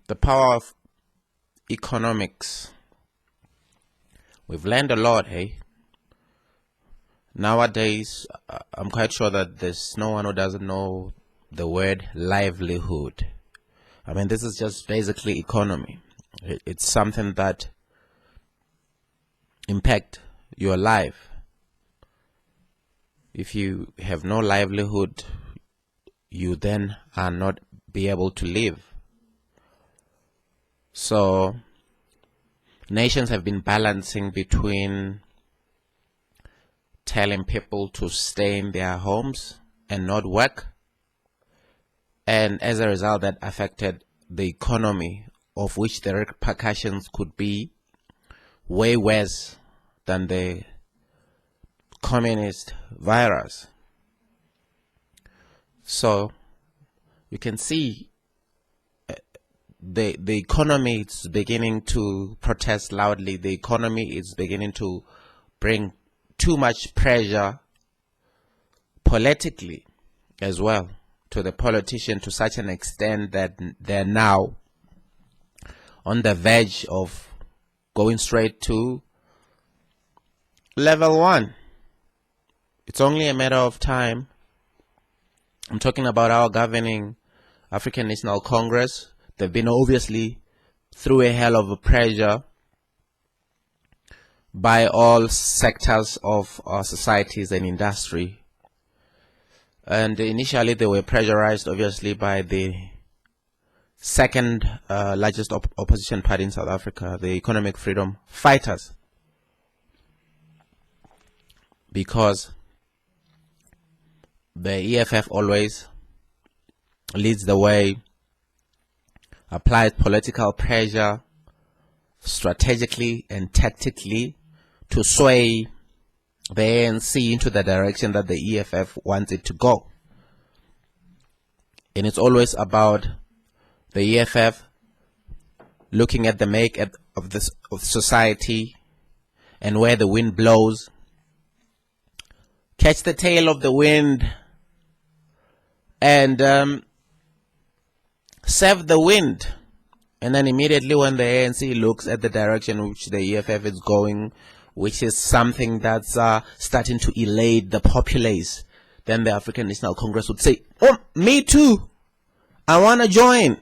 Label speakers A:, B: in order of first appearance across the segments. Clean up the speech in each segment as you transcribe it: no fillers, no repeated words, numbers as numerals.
A: The power of economics. We've learned a lot, hey? Nowadays, I'm quite sure that there's no one who doesn't know the word livelihood. I mean, this is just basically economy. It's something that impacts your life. If you have no livelihood, you then are not be able to live. So nations have been balancing between telling people to stay in their homes and not work, and as a result that affected the economy, of which the repercussions could be way worse than the communist virus. So you can see the economy is beginning to protest loudly. The economy is beginning to bring too much pressure politically as well to the politician, to such an extent that they're now on the verge of going straight to level 1. It's only a matter of time. I'm talking about our governing African National Congress. They've been obviously through a hell of a pressure by all sectors of our societies and industry. And initially they were pressurized obviously by the second largest opposition party in South Africa, the Economic Freedom Fighters, because the EFF always leads the way, applies political pressure strategically and tactically to sway the ANC into the direction that the EFF wants it to go. And it's always about the EFF looking at the makeup of society and where the wind blows. Catch the tail of the wind and serve the wind. And then immediately when the ANC looks at the direction which the EFF is going, which is something that's starting to elate the populace, then the African National Congress would say, oh, me too, I want to join.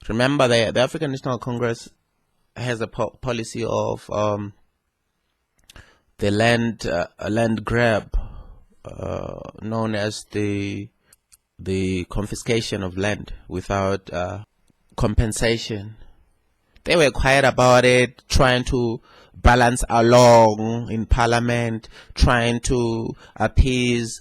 A: Remember, the African National Congress has a policy of the land grab, known as the confiscation of land without compensation. They were quiet about it, trying to balance along in parliament, trying to appease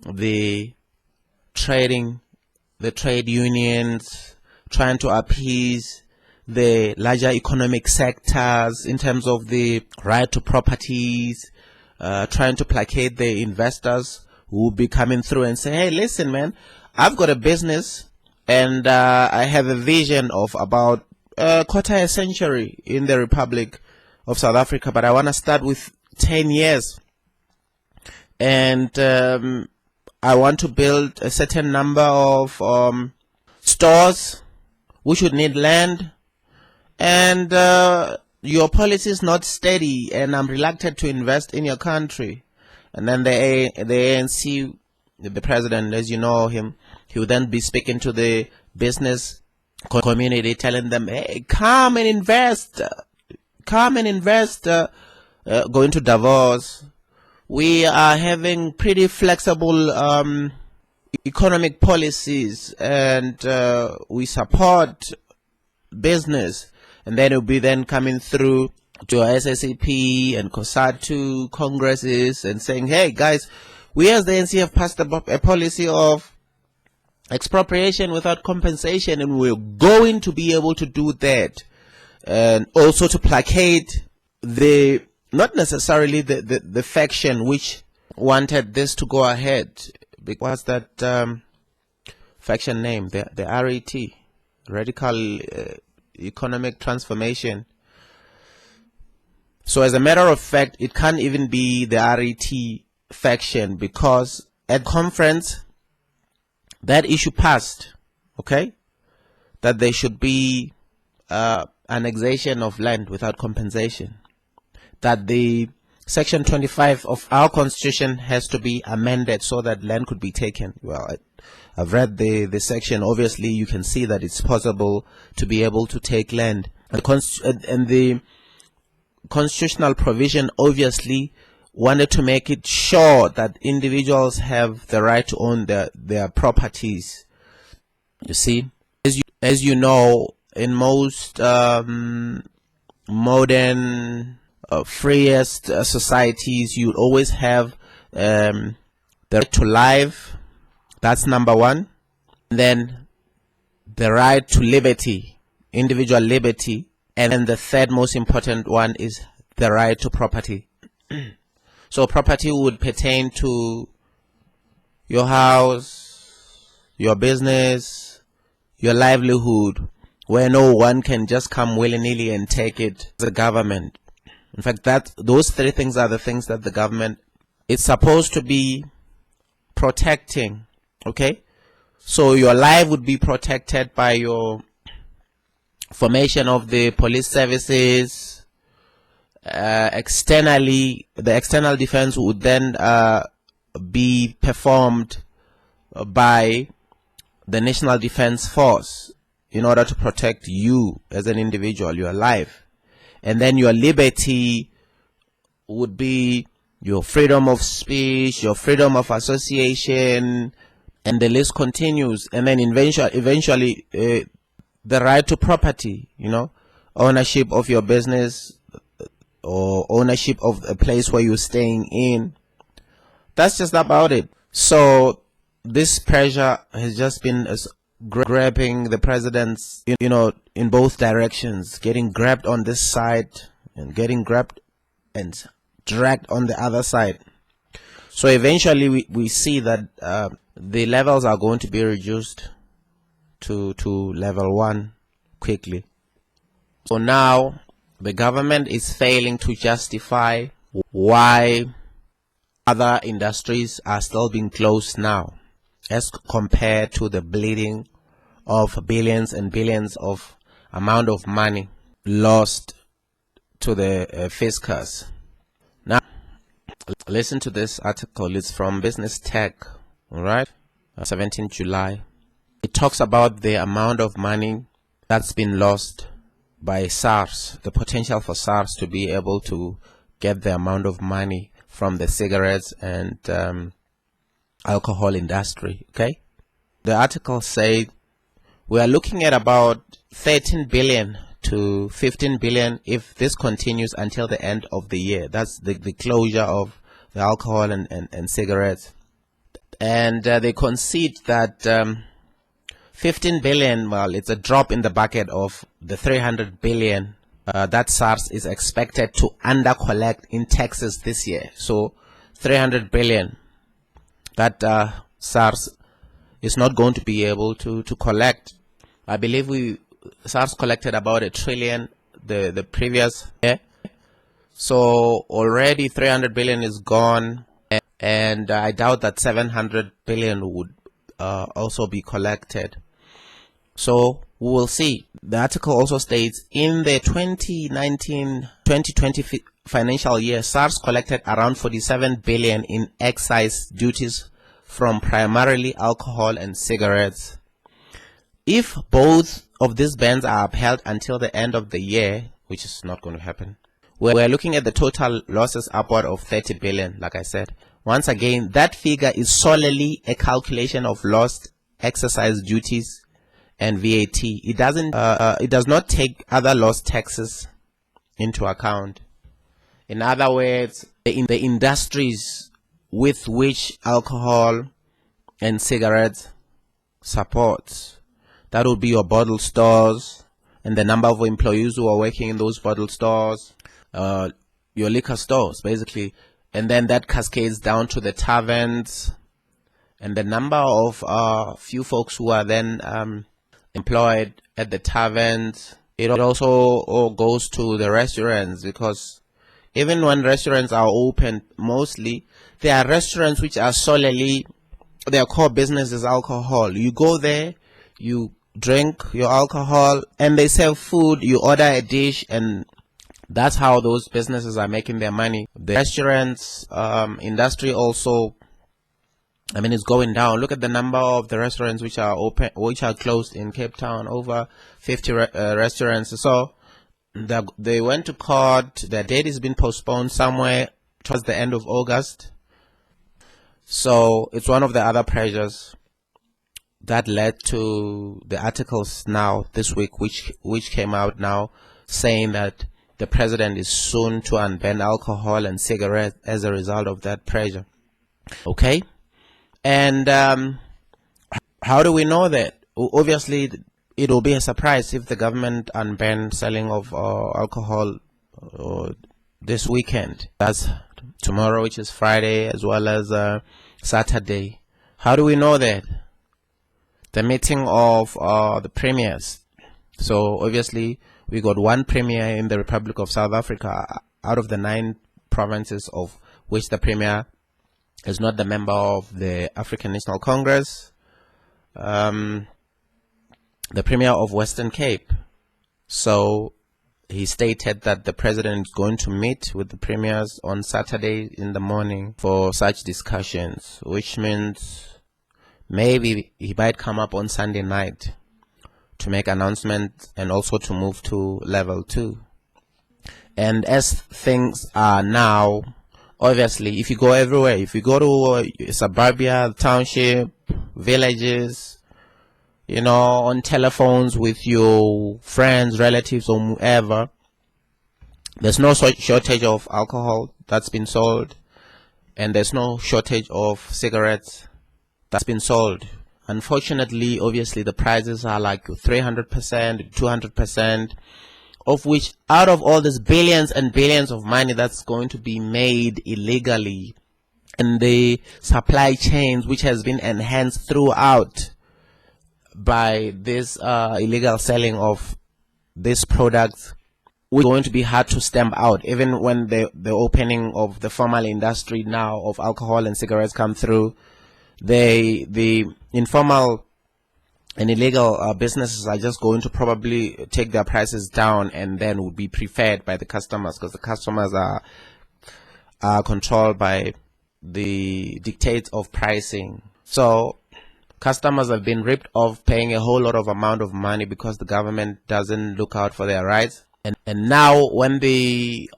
A: the trade unions, trying to appease the larger economic sectors in terms of the right to properties, trying to placate the investors who will be coming through and say, hey, listen, man, I've got a business and I have a vision of about a quarter a century in the Republic of South Africa, but I want to start with 10 years. And I want to build a certain number of stores which would need land. And your policy is not steady, and I'm reluctant to invest in your country. And then the ANC, the president, as you know him, he would then be speaking to the business community, telling them, hey, come and invest, going to Davos. We are having pretty flexible economic policies, and we support business. And then it will be then coming through to SSAP and COSATU congresses and saying, hey guys, we as the ANC have passed a policy of expropriation without compensation, and we're going to be able to do that. And also to placate the, not necessarily the faction which wanted this to go ahead. Because that faction name, the RET, Radical Economic Transformation. So as a matter of fact, it can't even be the RET faction, because at conference that issue passed. Okay, that there should be annexation of land without compensation, that the Section 25 of our constitution has to be amended so that land could be taken. Well, I've read the section. Obviously, you can see that it's possible to be able to take land. And the constitutional provision obviously wanted to make it sure that individuals have the right to own their properties. You see, as you know, in most modern freest societies, you always have the right to life. That's number one. And then the right to liberty, individual liberty. And then the third most important one is the right to property. So property would pertain to your house, your business, your livelihood, where no one can just come willy-nilly and take it. The government. In fact, those three things are the things that the government is supposed to be protecting. Okay? So your life would be protected by your formation of the police services. Externally, the external defense would then be performed by the National Defense Force in order to protect you as an individual, your life. And then your liberty would be your freedom of speech, your freedom of association, and the list continues. And then eventually the right to property, ownership of your business or ownership of a place where you're staying in. That's just about it. So this pressure has just been grabbing the presidents, in both directions, getting grabbed on this side and getting grabbed and dragged on the other side. So eventually we see that the levels are going to be reduced to level 1 quickly. So now the government is failing to justify why other industries are still being closed now, as compared to the bleeding of billions and billions of amount of money lost to the fiscus. Now, listen to this article. It's from Business Tech, all right, 17th July. It talks about the amount of money that's been lost by SARS, the potential for SARS to be able to get the amount of money from the cigarettes and alcohol industry. Okay, the article said we are looking at about 13 billion to 15 billion if this continues until the end of the year. That's the closure of the alcohol and cigarettes. And they concede that 15 billion, well, it's a drop in the bucket of the 300 billion that SARS is expected to under-collect in taxes this year. So 300 billion that SARS is not going to be able to collect. I believe SARS collected about $1 trillion the previous year. So already 300 billion is gone, and I doubt that 700 billion would also be collected. So we will see. The article also states in the 2019-2020 financial year, SARS collected around 47 billion in excise duties from primarily alcohol and cigarettes. If both of these bans are upheld until the end of the year, which is not going to happen, we're looking at the total losses upward of 30 billion, like I said. Once again, that figure is solely a calculation of lost excise duties and VAT. It does not take other lost taxes into account. In other words, in the industries with which alcohol and cigarettes supports, that would be your bottle stores and the number of employees who are working in those bottle stores, your liquor stores basically, and then that cascades down to the taverns and the number of few folks who are then employed at the taverns. It also goes to the restaurants, because even when restaurants are open, mostly there are restaurants which are solely, their core business is alcohol. You go there, you drink your alcohol, and they sell food. You order a dish, and that's how those businesses are making their money. The restaurants industry also, I mean, it's going down. Look at the number of the restaurants which are open, which are closed in Cape Town. Over 50 restaurants. So they went to court. Their date has been postponed somewhere towards the end of August. So it's one of the other pressures that led to the articles now this week, which came out now, saying that the president is soon to unban alcohol and cigarettes as a result of that pressure. Okay, and how do we know that? Obviously, it will be a surprise if the government unbans selling of alcohol this weekend. That's tomorrow, which is Friday, as well as Saturday. How do we know that? The meeting of the premiers. So obviously, we got one premier in the Republic of South Africa out of the 9 provinces of which the premier is not the member of the African National Congress. The premier of Western Cape. So he stated that the president is going to meet with the premiers on Saturday in the morning for such discussions, which means maybe he might come up on Sunday night to make announcements and also to move to level 2. And as things are now, obviously, if you go everywhere, if you go to suburbia, township, villages, you know, on telephones with your friends, relatives, or whoever, there's no shortage of alcohol that's been sold, and there's no shortage of cigarettes that's been sold. Unfortunately, obviously, the prices are like 300%, 200%, of which out of all this billions and billions of money that's going to be made illegally, and the supply chains which has been enhanced throughout by this illegal selling of these products, which is going to be hard to stamp out. Even when the opening of the formal industry now of alcohol and cigarettes come through, the informal and illegal businesses are just going to probably take their prices down, and then will be preferred by the customers, because the customers are controlled by the dictates of pricing. So customers have been ripped off paying a whole lot of amount of money because the government doesn't look out for their rights. And now when the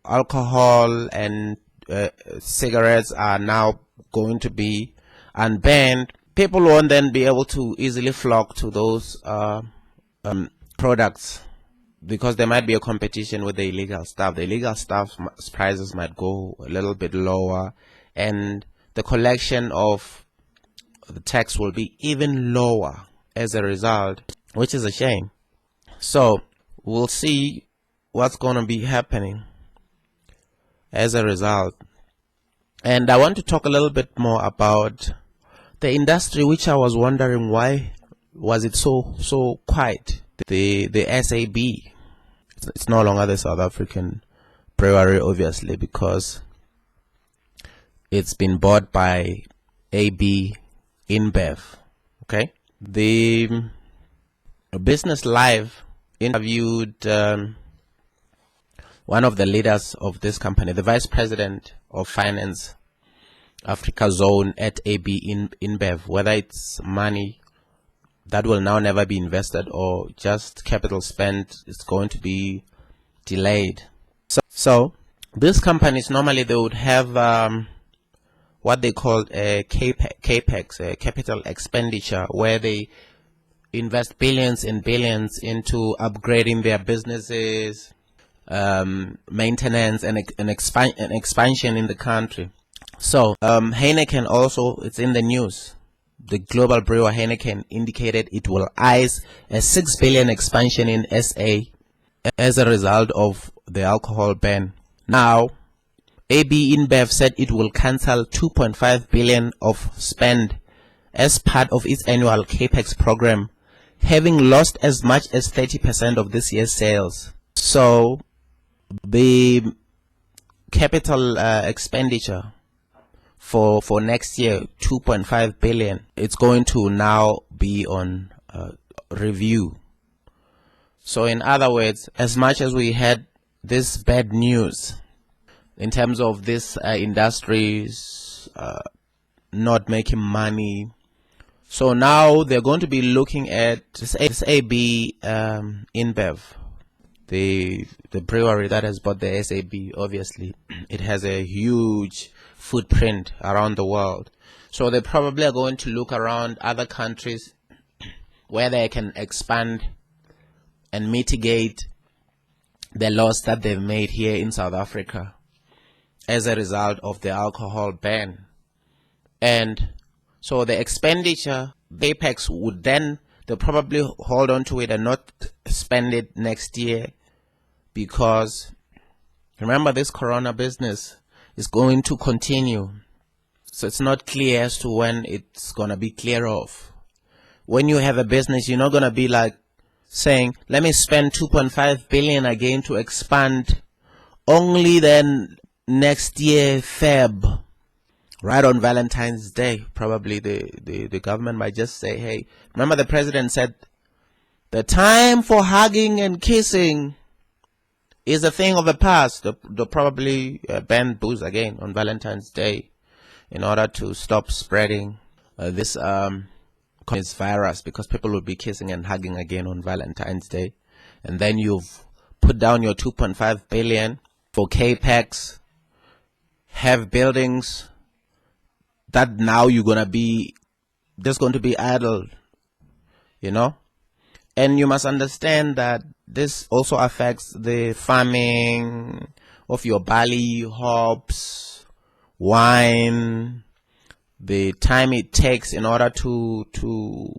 A: alcohol and cigarettes are now going to be unbanned, people won't then be able to easily flock to those products, because there might be a competition with the illegal stuff. The illegal stuff prices might go a little bit lower, and the collection of the tax will be even lower as a result, which is a shame. So we'll see what's going to be happening as a result. And I want to talk a little bit more about the industry, which I was wondering why was it so quiet. The SAB, it's no longer the South African brewery, obviously, because it's been bought by AB InBev. Okay, the Business Live interviewed one of the leaders of this company, the vice president of finance Africa zone at AB InBev, whether it's money that will now never be invested or just capital spent is going to be delayed. So these companies, normally they would have what they call a capex, a capital expenditure, where they invest billions and billions into upgrading their businesses, maintenance, and expansion in the country. So Heineken also, it's in the news. The global brewer Heineken indicated it will eyes a 6 billion expansion in SA as a result of the alcohol ban. Now, AB InBev said it will cancel 2.5 billion of spend as part of its annual capex program, having lost as much as 30% of this year's sales. So the capital expenditure for next year, 2.5 billion, it's going to now be on review. So in other words, as much as we had this bad news in terms of this industries not making money, so now they're going to be looking at this AB InBev, the brewery that has bought the SAB. Obviously, it has a huge footprint around the world. So they probably are going to look around other countries where they can expand and mitigate the loss that they've made here in South Africa as a result of the alcohol ban. And so the expenditure, the Apex would then, they'll probably hold on to it and not spend it next year, because remember, this corona business is going to continue. So it's not clear as to when it's going to be clear off. When you have a business, you're not going to be like saying, let me spend 2.5 billion again to expand, only then next year, Feb, right on Valentine's Day, probably the government might just say, hey, remember the president said the time for hugging and kissing is a thing of the past. They'll probably ban booze again on Valentine's Day in order to stop spreading this virus, because people will be kissing and hugging again on Valentine's Day. And then you've put down your 2.5 billion for capex, have buildings that now you're going to be just going to be idle, you know. And you must understand that this also affects the farming of your barley, hops, wine, the time it takes in order to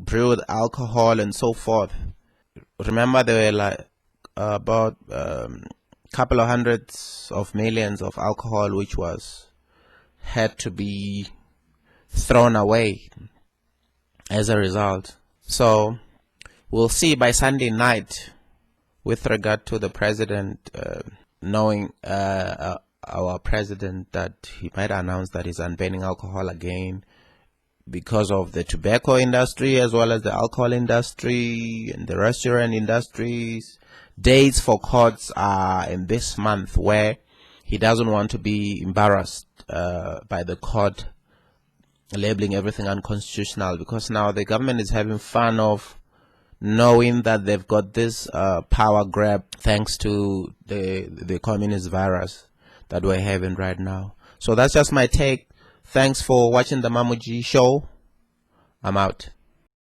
A: brew the alcohol and so forth. Remember, there were like about couple of hundreds of millions of alcohol which had to be thrown away as a result. So we'll see by Sunday night with regard to the president, knowing our president, that he might announce that he's unbanning alcohol again because of the tobacco industry as well as the alcohol industry and the restaurant industries. Dates for courts are in this month, where he doesn't want to be embarrassed by the court labeling everything unconstitutional, because now the government is having fun of knowing that they've got this power grab thanks to the communist virus that we're having right now. So that's just my take. Thanks for watching the Mamuji show. I'm out.